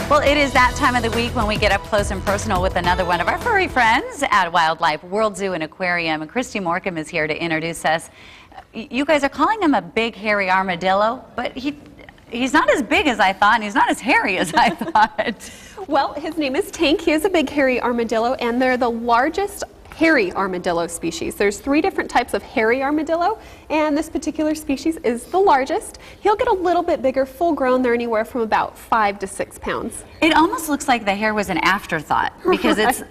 Well, it is that time of the week when we get up close and personal with another one of our furry friends at Wildlife World Zoo and Aquarium. And Christy Morcom is here to introduce us. You guys are calling him a big hairy armadillo, but he's not as big as I thought, and he's not as hairy as I thought. Well, his name is Tank. He is a big hairy armadillo, and they're the largest hairy armadillo species. There's 3 different types of hairy armadillo, and this particular species is the largest. He'll get a little bit bigger, full grown. They're anywhere from about 5 to 6 pounds. It almost looks like the hair was an afterthought, because it's,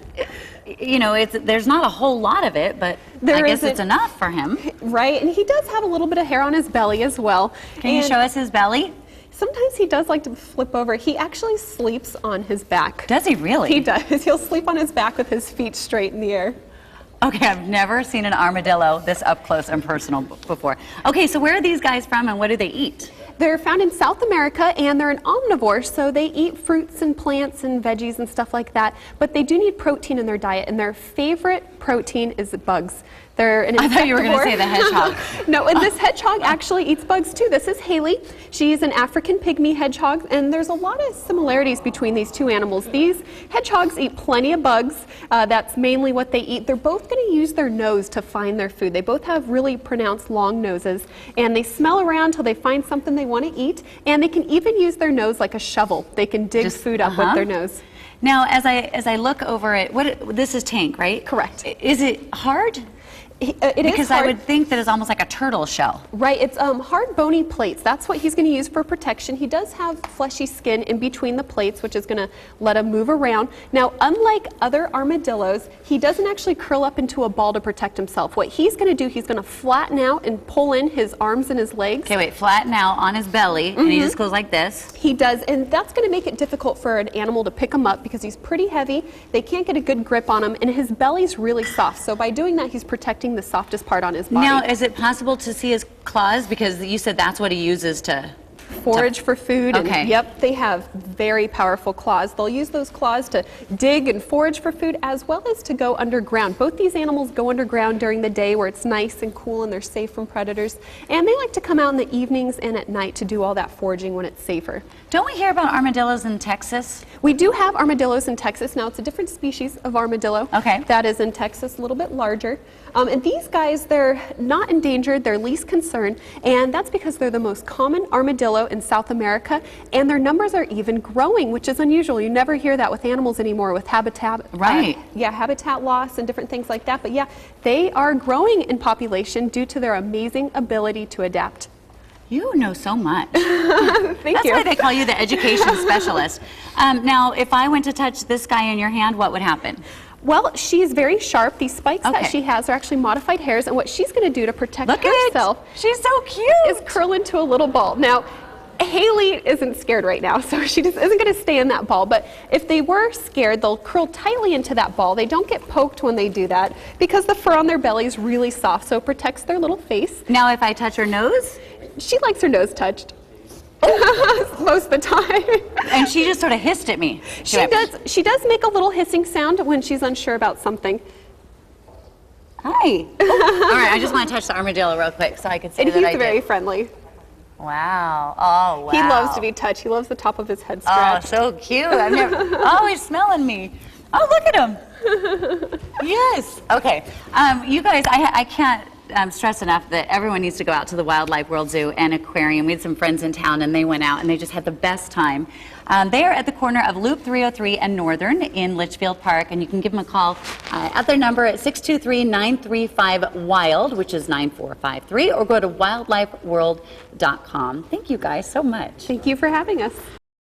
you know, there's not a whole lot of it, but I guess it's enough for him. Right, and he does have a little bit of hair on his belly as well. Can you show us his belly? Sometimes he does like to flip over. He actually sleeps on his back. Does he really? He does. He'll sleep on his back with his feet straight in the air. Okay, I've never seen an armadillo this up close and personal before. Okay, so where are these guys from and what do they eat? They're found in South America, and they're an omnivore, so they eat fruits and plants and veggies and stuff like that, but they do need protein in their diet, and their favorite protein is bugs. They're an insectivore. I thought you were going to say the hedgehog. No, and this hedgehog actually eats bugs too. This is Haley. She's an African pygmy hedgehog, and there's a lot of similarities between these 2 animals. These hedgehogs eat plenty of bugs. That's mainly what they eat. They're both going to use their nose to find their food. They both have really pronounced long noses, and they smell around till they find something they want to eat, and they can even use their nose like a shovel. They can dig food up with their nose. Now, as I look over it, this is Tank, right? Correct. Is it hard? It is hard. Because I would think that it's almost like a turtle shell. Right, it's hard bony plates. That's what he's going to use for protection. He does have fleshy skin in between the plates, which is going to let him move around. Now, unlike other armadillos, he doesn't actually curl up into a ball to protect himself. What he's going to do, he's going to flatten out and pull in his arms and his legs. Okay, wait, flatten out on his belly, and he just goes like this. He does, and that's going to make it difficult for an animal to pick him up because he's pretty heavy. They can't get a good grip on him, and his belly's really soft. So by doing that, he's protecting the softest part on his body. Now, is it possible to see his claws? Because you said that's what he uses to forage for food. Okay. And, yep, they have very powerful claws. They'll use those claws to dig and forage for food, as well as to go underground. Both these animals go underground during the day where it's nice and cool and they're safe from predators. And they like to come out in the evenings and at night to do all that foraging when it's safer. Don't we hear about armadillos in Texas? We do have armadillos in Texas. Now, it's a different species of armadillo. Okay. That is in Texas, a little bit larger. And these guys, they're not endangered, they're least concern, and that's because they're the most common armadillo in South America, and their numbers are even growing, which is unusual. You never hear that with animals anymore, with habitat. Right. Habitat loss and different things like that. But yeah, they are growing in population due to their amazing ability to adapt. You know so much. Thank you. That's why they call you the education specialist. Now, if I went to touch this guy in your hand, what would happen? Well, she's very sharp. These spikes that she has are actually modified hairs, and what she's going to do to protect herself She's so cute. Is curl into a little ball. Now, Haley isn't scared right now, so she just isn't going to stay in that ball. But if they were scared, they'll curl tightly into that ball. They don't get poked when they do that because the fur on their belly is really soft, so it protects their little face. Now, if I touch her nose? She likes her nose touched. Most of the time. And she just sort of hissed at me. She does make a little hissing sound when she's unsure about something. Hi. All right, I just want to touch the armadillo real quick so I can see that I did. And he's very friendly. Wow. Oh, wow. He loves to be touched. He loves the top of his head scratched. Oh, so cute. I've never. Oh, he's smelling me. Oh, look at him. Yes. Okay. You guys, I can't stress enough that everyone needs to go out to the Wildlife World Zoo and Aquarium. We had some friends in town, and they went out, and they just had the best time. They are at the corner of Loop 303 and Northern in Litchfield Park, and you can give them a call at their number at 623-935-WILD, which is 9453, or go to wildlifeworld.com. Thank you guys so much. Thank you for having us.